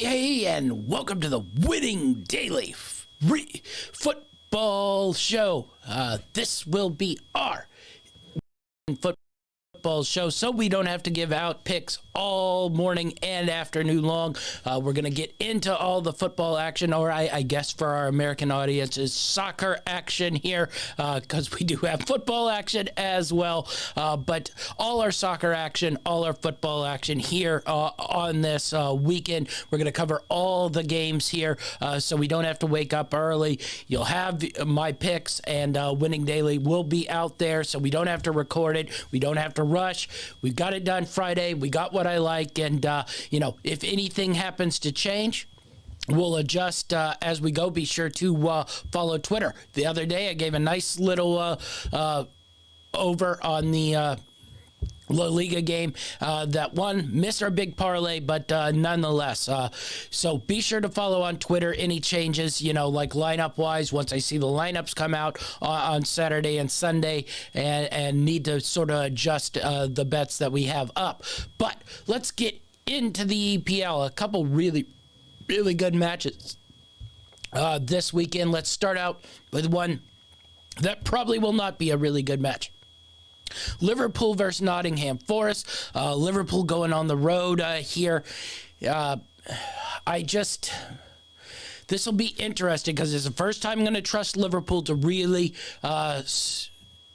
Hey, and welcome to the Winning Daily Football Show. This will be our football show, so we don't have to give out picks all morning and afternoon long. We're going to get into all the football action, or I guess for our American audiences, soccer action here, because we do have football action as well. But all our soccer action, all our football action here on this weekend. We're going to cover all the games here, so we don't have to wake up early. You'll have my picks, and Winning Daily will be out there, so we don't have to record it. We don't have to rush. We got it done Friday. We got what I like, and if anything happens to change, we'll adjust as we go. Be sure to follow Twitter. The other day I gave a nice little over on the La Liga game that won. Missed our big parlay, but nonetheless. So be sure to follow on Twitter any changes, like lineup-wise, once I see the lineups come out on Saturday and Sunday, and need to sort of adjust the bets that we have up. But let's get into the EPL. A couple really, really good matches this weekend. Let's start out with one that probably will not be a really good match. Liverpool versus Nottingham Forest. Liverpool going on the road here. This will be interesting because it's the first time I'm going to trust Liverpool to really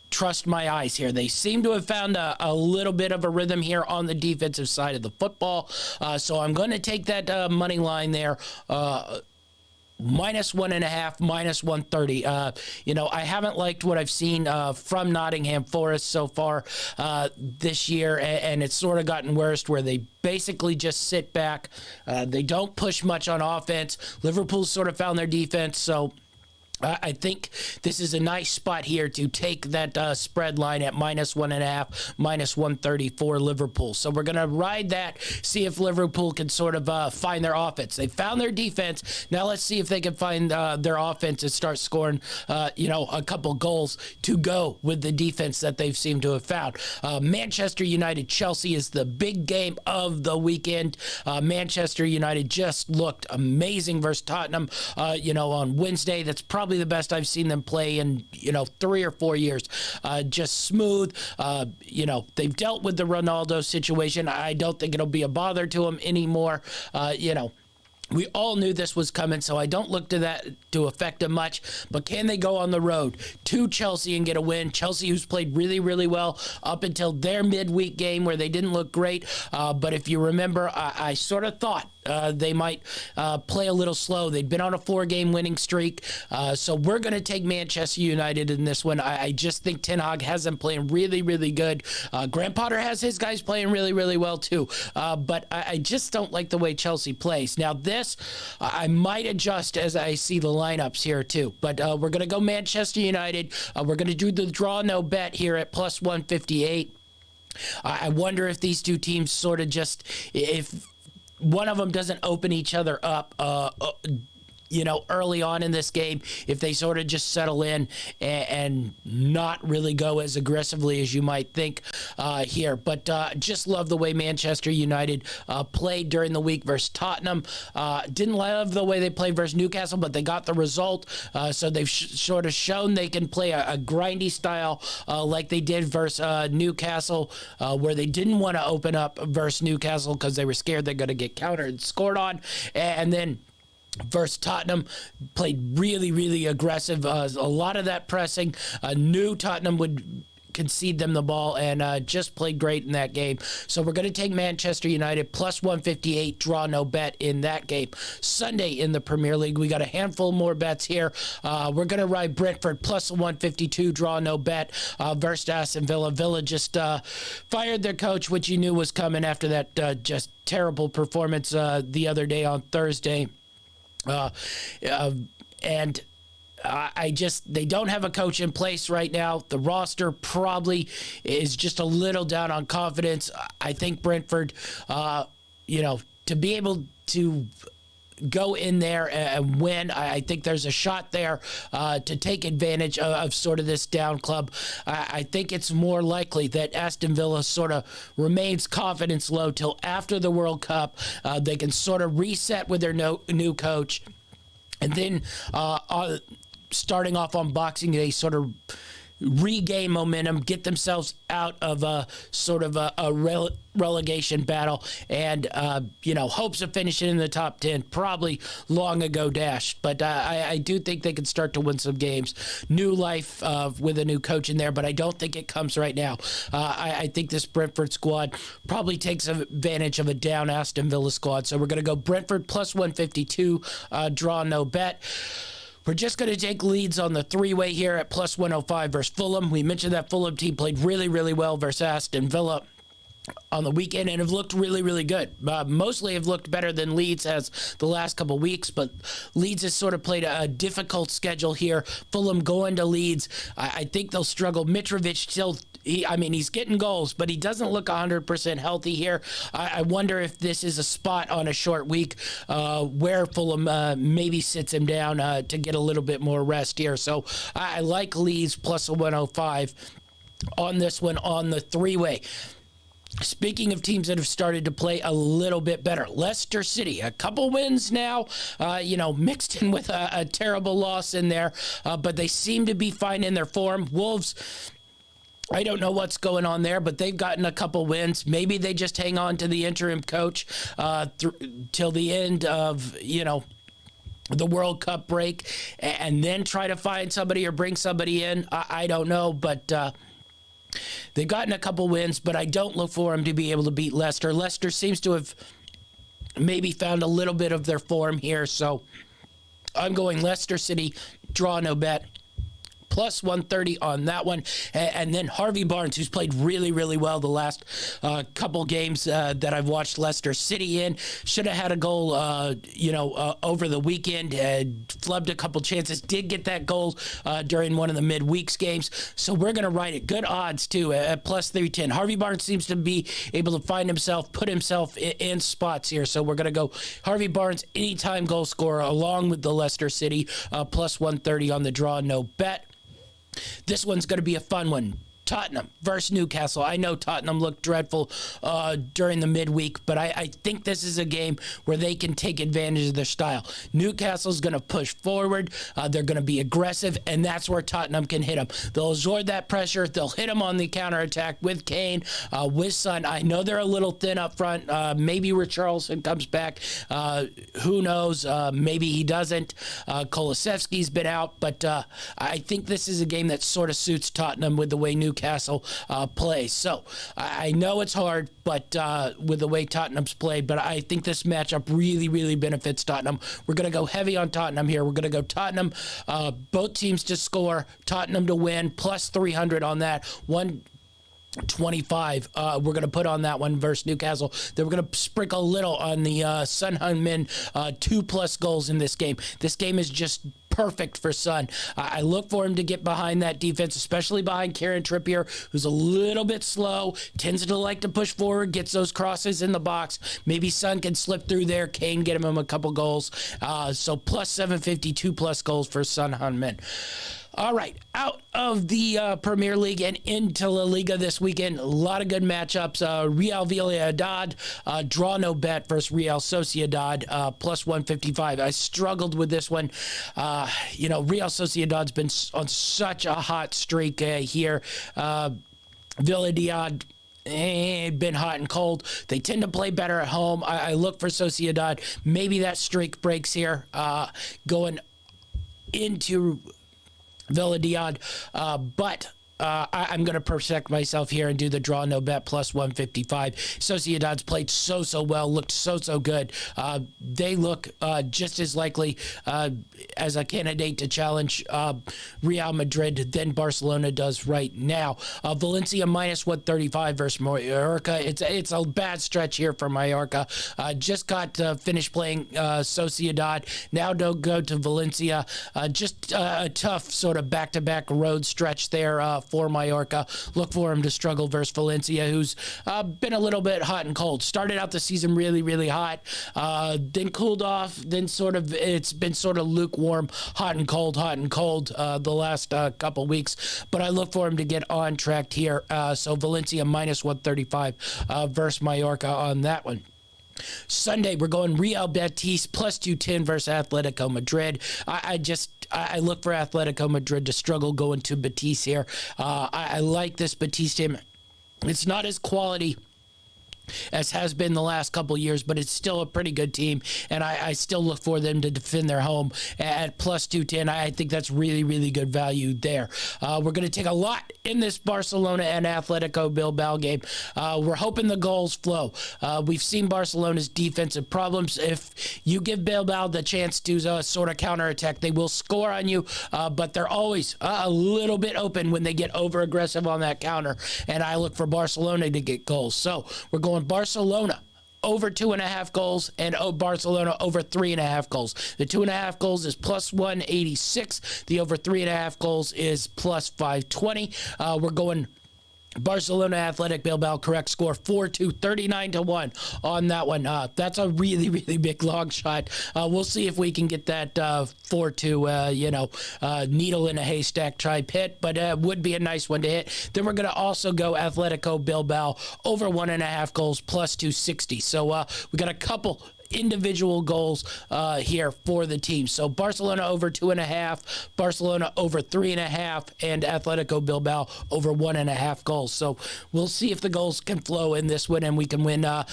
trust my eyes here. They seem to have found a little bit of a rhythm here on the defensive side of the football. So I'm going to take that money line there. -1.5, -130. I haven't liked what I've seen from Nottingham Forest so far this year, and it's sort of gotten worse where they basically just sit back. They don't push much on offense. Liverpool sort of found their defense, so I think this is a nice spot here to take that spread line at -1.5, -130 for Liverpool. So we're going to ride that, see if Liverpool can sort of find their offense. They found their defense. Now let's see if they can find their offense and start scoring, a couple goals to go with the defense that they've seemed to have found. Manchester United, Chelsea is the big game of the weekend. Manchester United just looked amazing versus Tottenham, on Wednesday. That's probably the best I've seen them play in 3 or 4 years. Just smooth. They've dealt with the Ronaldo situation. I don't think it'll be a bother to them anymore. We all knew this was coming, so I don't look to that to affect them much. But can they go on the road to Chelsea and get a win? Chelsea, who's played really, really well up until their midweek game where they didn't look great. But if you remember, I sort of thought they might play a little slow. They'd been on a 4-game winning streak. So we're going to take Manchester United in this one. I just think Ten Hag has them playing really, really good. Graham Potter has his guys playing really, really well too. But I just don't like the way Chelsea plays. Now this, I might adjust as I see the lineups here too. But we're going to go Manchester United. We're going to do the draw no bet here at +158. I wonder if these two teams sort of just, if one of them doesn't open each other up early on in this game, if they sort of just settle in and not really go as aggressively as you might think here. But just love the way Manchester United played during the week versus Tottenham. Didn't love the way they played versus Newcastle, but they got the result. So they've sort of shown they can play a grindy style like they did versus Newcastle, where they didn't want to open up versus Newcastle because they were scared they're going to get countered and scored on. And then versus Tottenham, played really, really aggressive. A lot of that pressing. Knew Tottenham would concede them the ball, and just played great in that game. So we're going to take Manchester United +158, draw no bet in that game. Sunday in the Premier League, we got a handful more bets here. We're going to ride Brentford +152, draw no bet versus Aston Villa. Villa just fired their coach, which you knew was coming after that just terrible performance the other day on Thursday. They don't have a coach in place right now. The roster probably is just a little down on confidence. I think Brentford, to be able to go in there and win. I think there's a shot there to take advantage of sort of this down club. I think it's more likely that Aston Villa sort of remains confidence low till after the World Cup. They can sort of reset with their new coach. And then starting off on Boxing Day, sort of regain momentum, get themselves out of a sort of a relegation battle, and hopes of finishing in the top 10 probably long ago dashed. But I do think they can start to win some games. New life with a new coach in there, but I don't think it comes right now. I think this Brentford squad probably takes advantage of a down Aston Villa squad. So we're going to go Brentford plus 152, draw no bet. We're just going to take Leeds on the three-way here at plus 105 versus Fulham. We mentioned that Fulham team played really, really well versus Aston Villa on the weekend and have looked really, really good. Mostly have looked better than Leeds has the last couple weeks, but Leeds has sort of played a difficult schedule here. Fulham going to Leeds. I think they'll struggle. Mitrovic still, he's getting goals, but he doesn't look 100% healthy here. I wonder if this is a spot on a short week where Fulham maybe sits him down to get a little bit more rest here. So I like Leeds plus a 105 on this one on the three-way. Speaking of teams that have started to play a little bit better, Leicester City, a couple wins now, mixed in with a terrible loss in there, but they seem to be finding their form. Wolves, I don't know what's going on there, but they've gotten a couple wins. Maybe they just hang on to the interim coach till the end of, the World Cup break and then try to find somebody or bring somebody in. I don't know, but they've gotten a couple wins, but I don't look for them to be able to beat Leicester. Leicester seems to have maybe found a little bit of their form here, so I'm going Leicester City, draw no bet. Plus 130 on that one. And then Harvey Barnes, who's played really, really well the last couple games that I've watched Leicester City in. Should have had a goal, over the weekend. Flubbed a couple chances. Did get that goal during one of the midweeks games. So we're going to ride it. Good odds, too, at plus 310. Harvey Barnes seems to be able to find himself, put himself in spots here. So we're going to go Harvey Barnes, anytime goal scorer, along with the Leicester City, plus 130 on the draw, no bet. This one's going to be a fun one. Tottenham versus Newcastle. I know Tottenham looked dreadful during the midweek, but I think this is a game where they can take advantage of their style. Newcastle's going to push forward. They're going to be aggressive, and that's where Tottenham can hit them. They'll absorb that pressure. They'll hit them on the counterattack with Kane, with Son. I know they're a little thin up front. Maybe Richarlison comes back. Who knows? Maybe he doesn't. Kulusevski's been out, but I think this is a game that sort of suits Tottenham with the way Newcastle plays. So I know it's hard, but with the way Tottenham's played, but I think this matchup really, really benefits Tottenham. We're going to go heavy on Tottenham here. We're going to go Tottenham, both teams to score, Tottenham to win, plus 300 on that. 125 we're going to put on that one versus Newcastle. Then we're going to sprinkle a little on the Son Heung-min 2+ goals in this game. This game is just perfect for Son. I look for him to get behind that defense, especially behind Kieran Trippier, who's a little bit slow, tends to like to push forward, gets those crosses in the box. Maybe Son can slip through there. Kane get him a couple goals. So plus 750, 2+ goals for Son Heung-min. All right, out of the Premier League and into La Liga this weekend, a lot of good matchups. Real Villarreal, draw no bet versus Real Sociedad, plus 155. I struggled with this one. Real Sociedad's been on such a hot streak here. Villarreal been hot and cold. They tend to play better at home. I look for Sociedad. Maybe that streak breaks here, going into Villarreal, but I'm going to protect myself here and do the draw no bet plus 155. Sociedad's played so well, looked so good. They look just as likely as a candidate to challenge Real Madrid than Barcelona does right now. Valencia minus 135 versus Mallorca. It's a bad stretch here for Mallorca. Just got finished playing Sociedad. Now don't go to Valencia. Just a tough sort of back-to-back road stretch there for Mallorca. Look for him to struggle versus Valencia, who's been a little bit hot and cold. Started out the season really, really hot, then cooled off, then it's been sort of lukewarm, hot and cold the last couple weeks. But I look for him to get on track here. So Valencia minus 135 versus Mallorca on that one. Sunday, we're going Real Betis plus 210 versus Atletico Madrid. I look for Atletico Madrid to struggle going to Betis here. I like this Betis team. It's not as quality as has been the last couple years, but it's still a pretty good team, and I still look for them to defend their home at plus 210. I think that's really, really good value there. We're going to take a lot in this Barcelona and Atletico Bilbao game. We're hoping the goals flow. We've seen Barcelona's defensive problems. If you give Bilbao the chance to sort of counterattack, they will score on you, but they're always a little bit open when they get over-aggressive on that counter, and I look for Barcelona to get goals. So we're going Barcelona over 2.5 goals and Barcelona over 3.5 goals. The 2.5 goals is plus 186. The over 3.5 goals is plus 520. We're going Barcelona Athletic Bilbao, correct score 4-2, 39-1 on that one. That's a really, really big long shot. We'll see if we can get that 4-2, needle in a haystack type hit, but would be a nice one to hit. Then we're going to also go Atletico Bilbao over 1.5 goals plus 260. So we got a couple individual goals here for the team. So Barcelona over 2.5, Barcelona over 3.5, and Atletico Bilbao over 1.5 goals. So we'll see if the goals can flow in this one and we can win a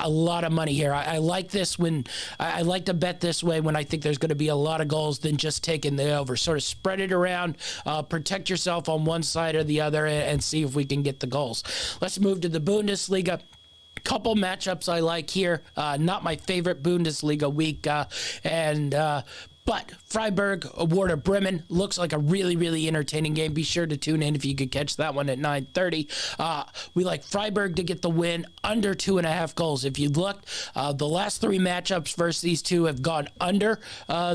lot of money here. I like this when I like to bet this way when I think there's going to be a lot of goals than just taking the over. Sort of spread it around, protect yourself on one side or the other, and see if we can get the goals. Let's move to the Bundesliga. Couple matchups I like here. Not my favorite Bundesliga week, but Freiburg, Werder Bremen looks like a really, really entertaining game. Be sure to tune in if you could catch that one at 9:30. We like Freiburg to get the win under 2.5 goals. If you looked, the last three matchups versus these two have gone under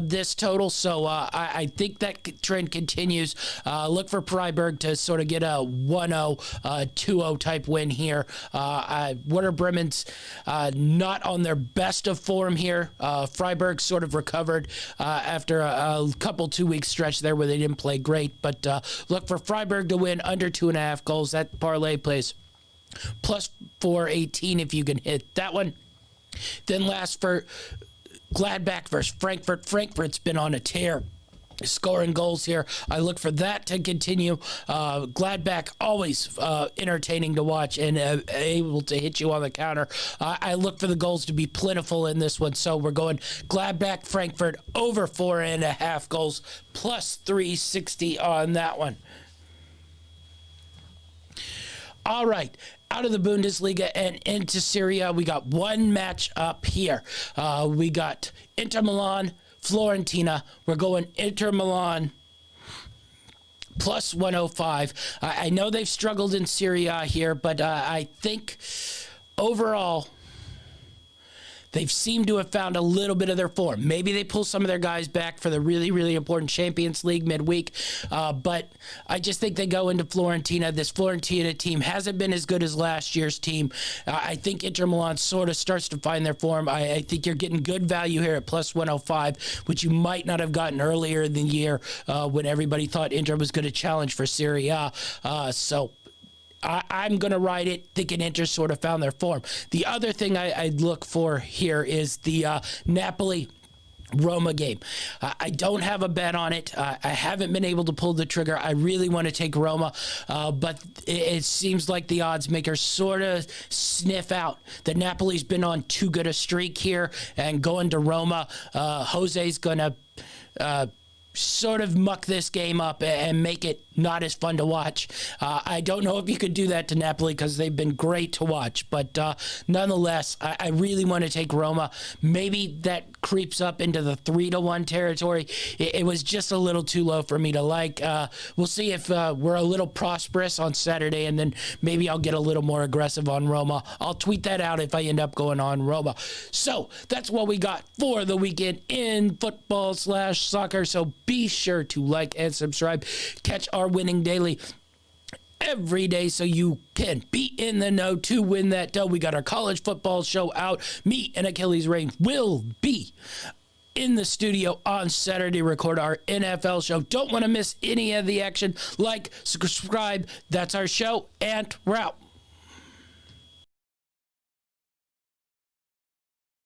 this total. So I think that trend continues. Look for Freiburg to sort of get a 1-0, 2-0 type win here. Werder Bremen's not on their best of form here. Freiburg sort of recovered after a couple 2-week stretch there where they didn't play great. But look for Freiburg to win under 2.5 goals. That parlay plays plus 418 if you can hit that one. Then last for Gladbach versus Frankfurt. Frankfurt's been on a tear, scoring goals here. I look for that to continue. Gladbach always entertaining to watch and able to hit you on the counter. I look for the goals to be plentiful in this one. So we're going Gladbach, Frankfurt over 4.5 goals plus 360 on that one. All right. Out of the Bundesliga and into Syria, we got one match up here. We got Inter Milan, Fiorentina. We're going Inter Milan plus 105. I know they've struggled in Syria here, but I think overall they've seemed to have found a little bit of their form. Maybe they pull some of their guys back for the really, really important Champions League midweek, but I just think they go into Fiorentina. This Fiorentina team hasn't been as good as last year's team. I think Inter Milan sort of starts to find their form. I think you're getting good value here at plus 105, which you might not have gotten earlier in the year when everybody thought Inter was going to challenge for Serie A. So I'm going to ride it, thinking Inter sort of found their form. The other thing I'd look for here is the Napoli-Roma game. I don't have a bet on it. I haven't been able to pull the trigger. I really want to take Roma, but it seems like the odds makers sort of sniff out that Napoli's been on too good a streak here, and going to Roma, Jose's going to sort of muck this game up and make it not as fun to watch. I don't know if you could do that to Napoli because they've been great to watch, but nonetheless, I really want to take Roma. Maybe that creeps up into the 3-1 territory. It was just a little too low for me to like. We'll see if we're a little prosperous on Saturday, and then maybe I'll get a little more aggressive on Roma. I'll tweet that out if I end up going on Roma. So that's what we got for the weekend in football/soccer. So be sure to like and subscribe. Catch our Winning Daily every day so you can be in the know to win that dough. We got our college football show out. Me and Achilles Reign will be in the studio on Saturday, record our NFL show. Don't want to miss any of the action. Like, subscribe. That's our show, and we're out.